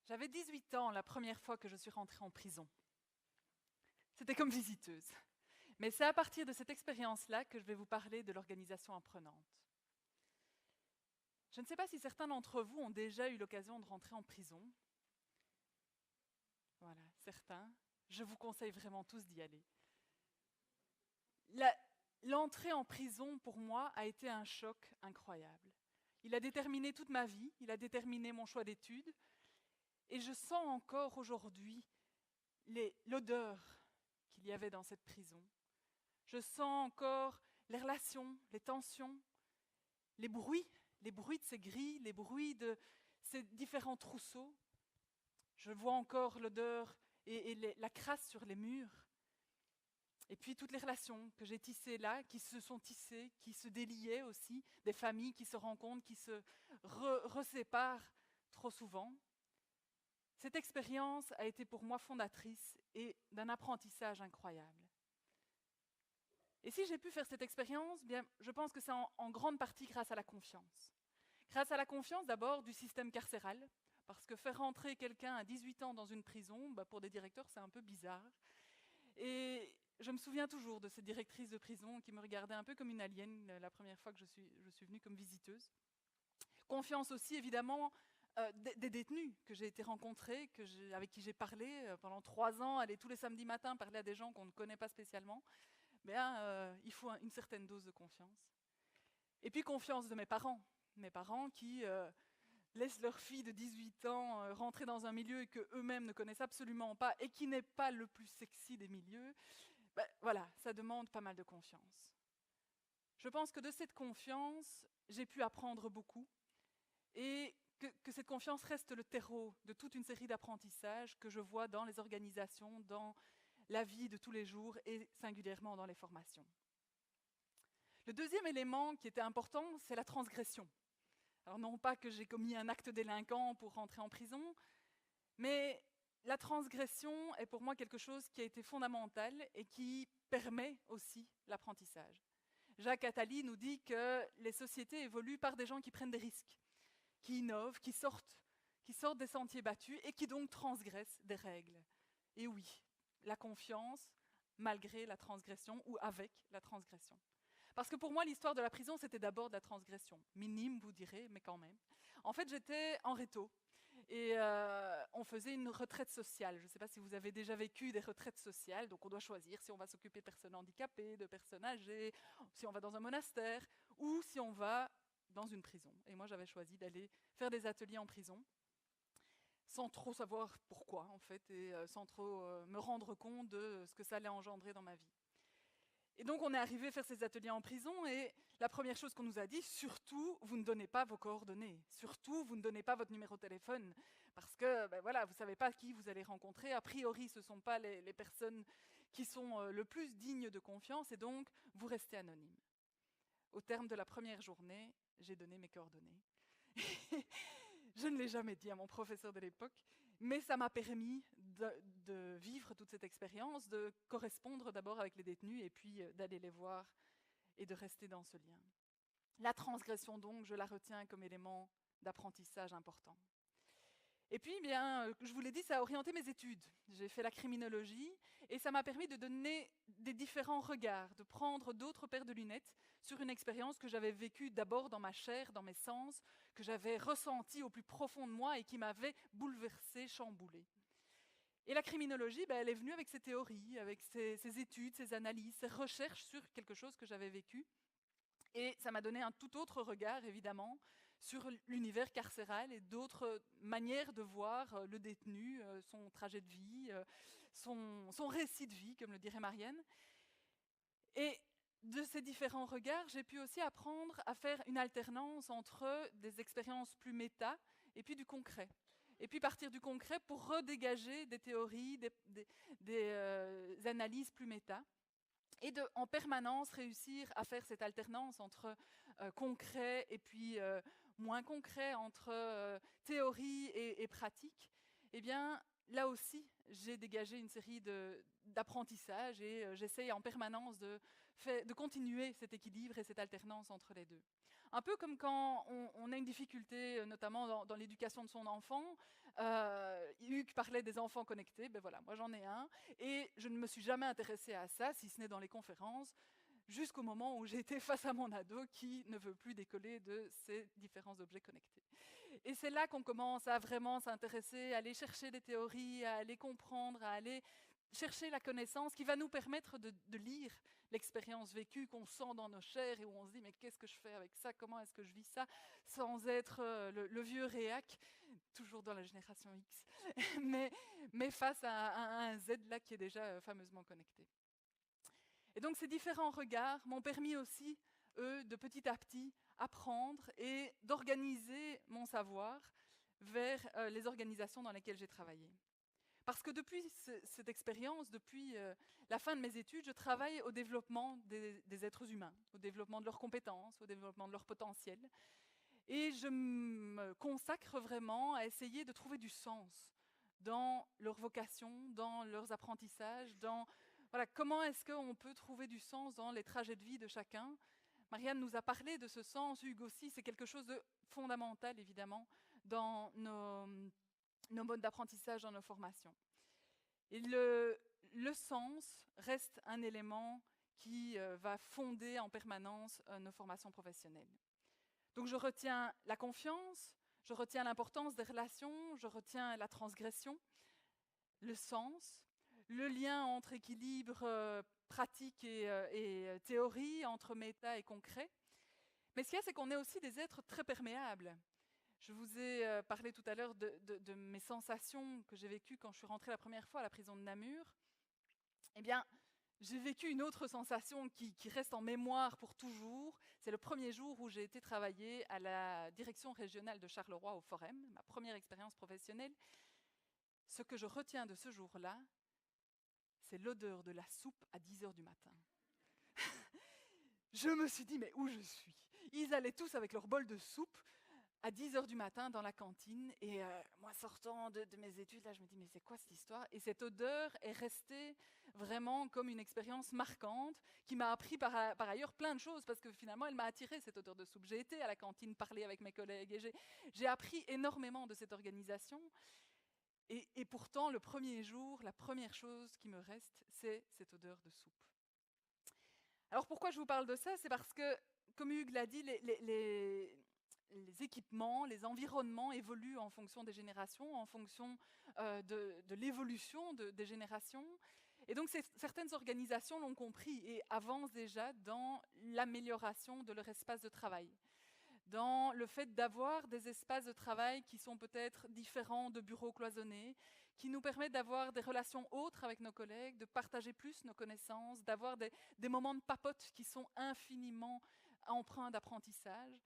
J'avais 18 ans la première fois que je suis rentrée en prison. C'était comme visiteuse. Mais c'est à partir de cette expérience-là que je vais vous parler de l'organisation apprenante. Je ne sais pas si certains d'entre vous ont déjà eu l'occasion de rentrer en prison. Voilà, certains. Je vous conseille vraiment tous d'y aller. L'entrée en prison, pour moi, a été un choc incroyable. Il a déterminé toute ma vie, il a déterminé mon choix d'études, et je sens encore aujourd'hui l'odeur qu'il y avait dans cette prison. Je sens encore les relations, les tensions, les bruits de ces grilles, les bruits de ces différents trousseaux. Je vois encore l'odeur et la crasse sur les murs. Et puis toutes les relations que j'ai tissées là, qui se sont tissées, qui se déliaient aussi, des familles qui se rencontrent, qui se reséparent trop souvent. Cette expérience a été pour moi fondatrice et d'un apprentissage incroyable. Et si j'ai pu faire cette expérience, bien, je pense que c'est en grande partie grâce à la confiance. Grâce à la confiance d'abord du système carcéral, parce que faire rentrer quelqu'un à 18 ans dans une prison, pour des directeurs, c'est un peu bizarre. Et je me souviens toujours de cette directrice de prison qui me regardait un peu comme une alien la première fois que je suis venue comme visiteuse. Confiance aussi, évidemment, des détenus que j'ai été rencontrés, avec qui j'ai parlé pendant 3 ans, aller tous les samedis matins parler à des gens qu'on ne connaît pas spécialement. Il faut une certaine dose de confiance. Et puis confiance de mes parents qui laissent leur fille de 18 ans rentrer dans un milieu que eux-mêmes ne connaissent absolument pas et qui n'est pas le plus sexy des milieux. Voilà, ça demande pas mal de confiance. Je pense que de cette confiance, j'ai pu apprendre beaucoup et que cette confiance reste le terreau de toute une série d'apprentissages que je vois dans les organisations, dans la vie de tous les jours et singulièrement dans les formations. Le deuxième élément qui était important, c'est la transgression. Alors non pas que j'ai commis un acte délinquant pour rentrer en prison, mais la transgression est pour moi quelque chose qui a été fondamental et qui permet aussi l'apprentissage. Jacques Attali nous dit que les sociétés évoluent par des gens qui prennent des risques, qui innovent, qui sortent des sentiers battus et qui donc transgressent des règles. Et oui, la confiance, malgré la transgression ou avec la transgression. Parce que pour moi, l'histoire de la prison, c'était d'abord de la transgression. Minime, vous direz, mais quand même. En fait, j'étais en réto et on faisait une retraite sociale. Je ne sais pas si vous avez déjà vécu des retraites sociales. Donc, on doit choisir si on va s'occuper de personnes handicapées, de personnes âgées, si on va dans un monastère ou si on va dans une prison. Et moi, j'avais choisi d'aller faire des ateliers en prison sans trop savoir pourquoi, en fait, et sans trop me rendre compte de ce que ça allait engendrer dans ma vie. Et donc, on est arrivé faire ces ateliers en prison, et la première chose qu'on nous a dit, surtout, vous ne donnez pas vos coordonnées. Surtout, vous ne donnez pas votre numéro de téléphone, parce que, voilà, vous ne savez pas qui vous allez rencontrer. A priori, ce ne sont pas les personnes qui sont le plus dignes de confiance, et donc, vous restez anonyme. Au terme de la première journée, j'ai donné mes coordonnées. Je ne l'ai jamais dit à mon professeur de l'époque, mais ça m'a permis de vivre toute cette expérience, de correspondre d'abord avec les détenus et puis d'aller les voir et de rester dans ce lien. La transgression, donc, je la retiens comme élément d'apprentissage important. Et puis, je vous l'ai dit, ça a orienté mes études. J'ai fait la criminologie et ça m'a permis de donner des différents regards, de prendre d'autres paires de lunettes sur une expérience que j'avais vécue d'abord dans ma chair, dans mes sens, que j'avais ressentie au plus profond de moi et qui m'avait bouleversée, chamboulée. Et la criminologie, elle est venue avec ses théories, avec ses études, ses analyses, ses recherches sur quelque chose que j'avais vécu. Et ça m'a donné un tout autre regard, évidemment, sur l'univers carcéral et d'autres manières de voir le détenu, son trajet de vie, son récit de vie, comme le dirait Marianne. Et de ces différents regards, j'ai pu aussi apprendre à faire une alternance entre des expériences plus méta et puis du concret. Et puis partir du concret pour redégager des théories, des analyses plus méta. Et en permanence réussir à faire cette alternance entre concret et puis moins concret, entre théorie et pratique, eh bien, là aussi, j'ai dégagé une série d'apprentissages et j'essaye en permanence de de continuer cet équilibre et cette alternance entre les deux. Un peu comme quand on a une difficulté, notamment dans l'éducation de son enfant. Hugues parlait des enfants connectés, ben voilà, moi j'en ai un, et je ne me suis jamais intéressée à ça, si ce n'est dans les conférences, jusqu'au moment où j'ai été face à mon ado qui ne veut plus décoller de ces différents objets connectés. Et c'est là qu'on commence à vraiment s'intéresser, à aller chercher des théories, à aller comprendre, à aller chercher la connaissance qui va nous permettre de lire l'expérience vécue qu'on sent dans nos chairs et où on se dit mais qu'est-ce que je fais avec ça, comment est-ce que je vis ça, sans être le vieux réac, toujours dans la génération X, mais face à un Z là qui est déjà fameusement connecté. Et donc ces différents regards m'ont permis aussi, eux, de petit à petit apprendre et d'organiser mon savoir vers les organisations dans lesquelles j'ai travaillé. Parce que depuis cette expérience, depuis la fin de mes études, je travaille au développement des êtres humains, au développement de leurs compétences, au développement de leur potentiel. Et je me consacre vraiment à essayer de trouver du sens dans leur vocation, dans leurs apprentissages, dans voilà, comment est-ce qu'on peut trouver du sens dans les trajets de vie de chacun. Marianne nous a parlé de ce sens, Hugues aussi, c'est quelque chose de fondamental évidemment dans nos modes d'apprentissage, dans nos formations. Et le sens reste un élément qui va fonder en permanence nos formations professionnelles. Donc je retiens la confiance, je retiens l'importance des relations, je retiens la transgression, le sens, le lien entre équilibre pratique et théorie, entre méta et concret. Mais ce qu'il y a, c'est qu'on est aussi des êtres très perméables. Je vous ai parlé tout à l'heure de mes sensations que j'ai vécues quand je suis rentrée la première fois à la prison de Namur. Eh bien, j'ai vécu une autre sensation qui reste en mémoire pour toujours. C'est le premier jour où j'ai été travailler à la direction régionale de Charleroi au Forum, ma première expérience professionnelle. Ce que je retiens de ce jour-là, c'est l'odeur de la soupe à 10h du matin. Je me suis dit, mais où je suis ? Ils allaient tous avec leur bol de soupe à 10h du matin dans la cantine. Et moi, sortant de mes études, là, je me dis, mais c'est quoi cette histoire ? Et cette odeur est restée vraiment comme une expérience marquante qui m'a appris par ailleurs plein de choses parce que finalement, elle m'a attiré cette odeur de soupe. J'ai été à la cantine parler avec mes collègues et j'ai appris énormément de cette organisation. Et pourtant, le premier jour, la première chose qui me reste, c'est cette odeur de soupe. Alors pourquoi je vous parle de ça ? C'est parce que, comme Hugues l'a dit, les équipements, les environnements évoluent en fonction des générations, en fonction de l'évolution des générations. Et donc certaines organisations l'ont compris et avancent déjà dans l'amélioration de leur espace de travail, dans le fait d'avoir des espaces de travail qui sont peut-être différents de bureaux cloisonnés, qui nous permettent d'avoir des relations autres avec nos collègues, de partager plus nos connaissances, d'avoir des moments de papote qui sont infiniment empreints d'apprentissage,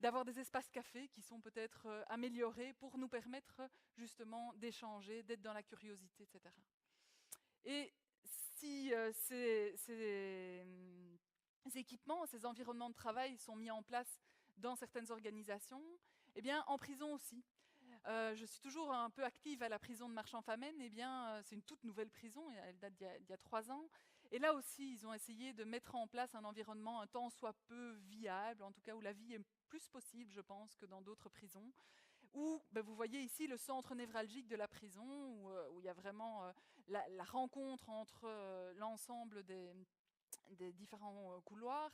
d'avoir des espaces cafés qui sont peut-être améliorés pour nous permettre justement d'échanger, d'être dans la curiosité, etc. Et si ces équipements, ces environnements de travail sont mis en place dans certaines organisations, eh bien en prison aussi. Je suis toujours un peu active à la prison de Marchand-Famenne. Eh bien, c'est une toute nouvelle prison, elle date d'il y a 3 ans. Et là aussi, ils ont essayé de mettre en place un environnement un tant soit peu viable, en tout cas où la vie est plus possible, je pense, que dans d'autres prisons. Où, vous voyez ici le centre névralgique de la prison, où il y a vraiment la rencontre entre l'ensemble des différents couloirs.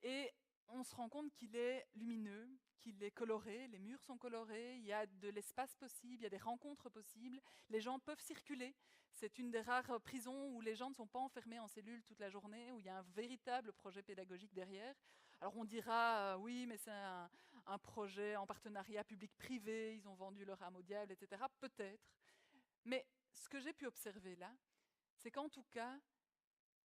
Et on se rend compte qu'il est lumineux, qu'il est coloré, les murs sont colorés, il y a de l'espace possible, il y a des rencontres possibles, les gens peuvent circuler. C'est une des rares prisons où les gens ne sont pas enfermés en cellule toute la journée, où il y a un véritable projet pédagogique derrière. Alors on dira, oui, mais c'est un projet en partenariat public-privé, ils ont vendu leur âme au diable, etc. Peut-être. Mais ce que j'ai pu observer là, c'est qu'en tout cas,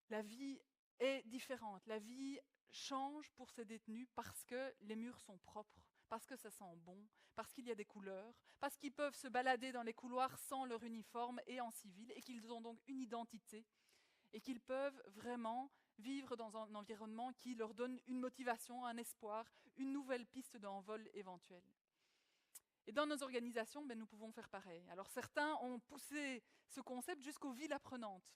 la vie est différente. La vie change pour ces détenus parce que les murs sont propres, parce que ça sent bon, parce qu'il y a des couleurs, parce qu'ils peuvent se balader dans les couloirs sans leur uniforme et en civil, et qu'ils ont donc une identité, et qu'ils peuvent vraiment vivre dans un environnement qui leur donne une motivation, un espoir, une nouvelle piste d'envol éventuelle. Et dans nos organisations, nous pouvons faire pareil. Alors certains ont poussé ce concept jusqu'aux villes apprenantes.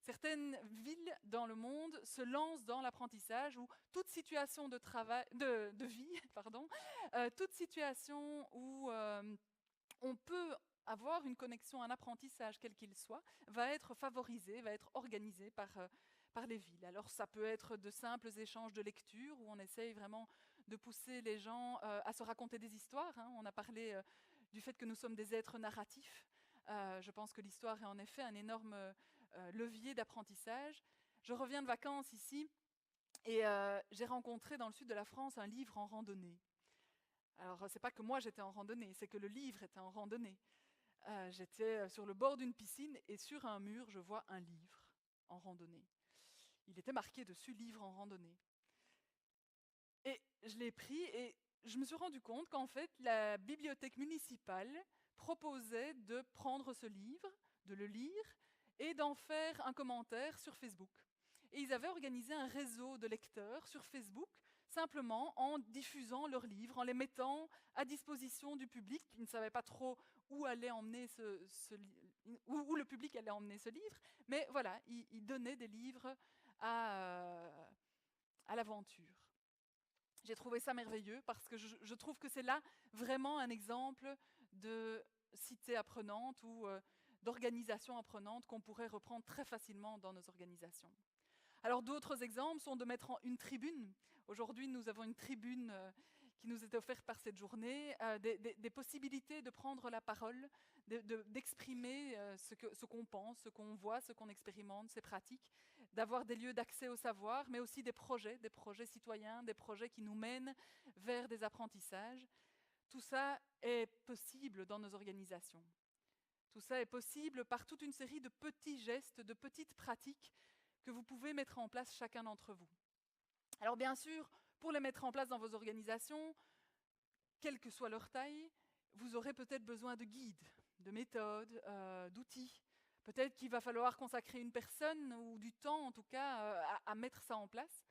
Certaines villes dans le monde se lancent dans l'apprentissage où toute situation de vie, toute situation où on peut avoir une connexion, un apprentissage quel qu'il soit, va être favorisée, va être organisée par les villes. Alors ça peut être de simples échanges de lecture où on essaye vraiment de pousser les gens à se raconter des histoires. On a parlé du fait que nous sommes des êtres narratifs. Je pense que l'histoire est en effet un énorme levier d'apprentissage. Je reviens de vacances ici et j'ai rencontré dans le sud de la France un livre en randonnée. Alors c'est pas que moi j'étais en randonnée, c'est que le livre était en randonnée. J'étais sur le bord d'une piscine et sur un mur je vois un livre en randonnée. Il était marqué dessus livre en randonnée. Et je l'ai pris et je me suis rendu compte qu'en fait la bibliothèque municipale proposait de prendre ce livre, de le lire et d'en faire un commentaire sur Facebook. Et ils avaient organisé un réseau de lecteurs sur Facebook, simplement en diffusant leurs livres, en les mettant à disposition du public. Ils ne savaient pas trop où allait emmener où le public allait emmener ce livre, mais voilà, ils donnaient des livres à l'aventure. J'ai trouvé ça merveilleux parce que je trouve que c'est là vraiment un exemple de cité apprenante ou d'organisation apprenante qu'on pourrait reprendre très facilement dans nos organisations. Alors d'autres exemples sont de mettre une tribune. Aujourd'hui, nous avons une tribune qui nous est offerte par cette journée, des possibilités de prendre la parole, d'exprimer ce qu'on pense, ce qu'on voit, ce qu'on expérimente, ses pratiques, d'avoir des lieux d'accès au savoir, mais aussi des projets citoyens, des projets qui nous mènent vers des apprentissages. Tout ça est possible dans nos organisations. Tout ça est possible par toute une série de petits gestes, de petites pratiques que vous pouvez mettre en place chacun d'entre vous. Alors bien sûr, pour les mettre en place dans vos organisations, quelle que soit leur taille, vous aurez peut-être besoin de guides, de méthodes, d'outils. Peut-être qu'il va falloir consacrer une personne ou du temps, en tout cas, à mettre ça en place.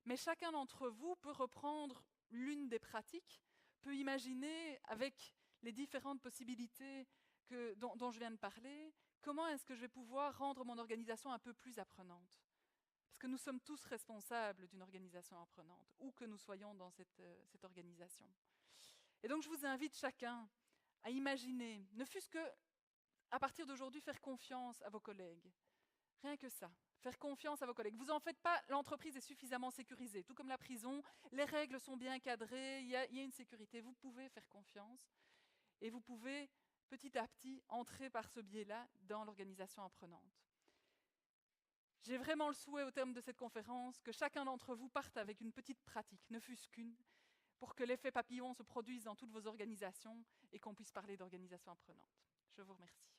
Mais chacun d'entre vous peut reprendre l'une des pratiques, peut imaginer avec les différentes possibilités dont je viens de parler, comment est-ce que je vais pouvoir rendre mon organisation un peu plus apprenante ? Parce que nous sommes tous responsables d'une organisation apprenante, où que nous soyons dans cette organisation. Et donc je vous invite chacun à imaginer, ne fût-ce que à partir d'aujourd'hui, faire confiance à vos collègues. Rien que ça, faire confiance à vos collègues. Vous n'en faites pas, l'entreprise est suffisamment sécurisée. Tout comme la prison, les règles sont bien cadrées, il y a une sécurité. Vous pouvez faire confiance et vous pouvez petit à petit entrer par ce biais-là dans l'organisation apprenante. J'ai vraiment le souhait au terme de cette conférence que chacun d'entre vous parte avec une petite pratique, ne fût-ce qu'une, pour que l'effet papillon se produise dans toutes vos organisations et qu'on puisse parler d'organisation apprenante. Je vous remercie.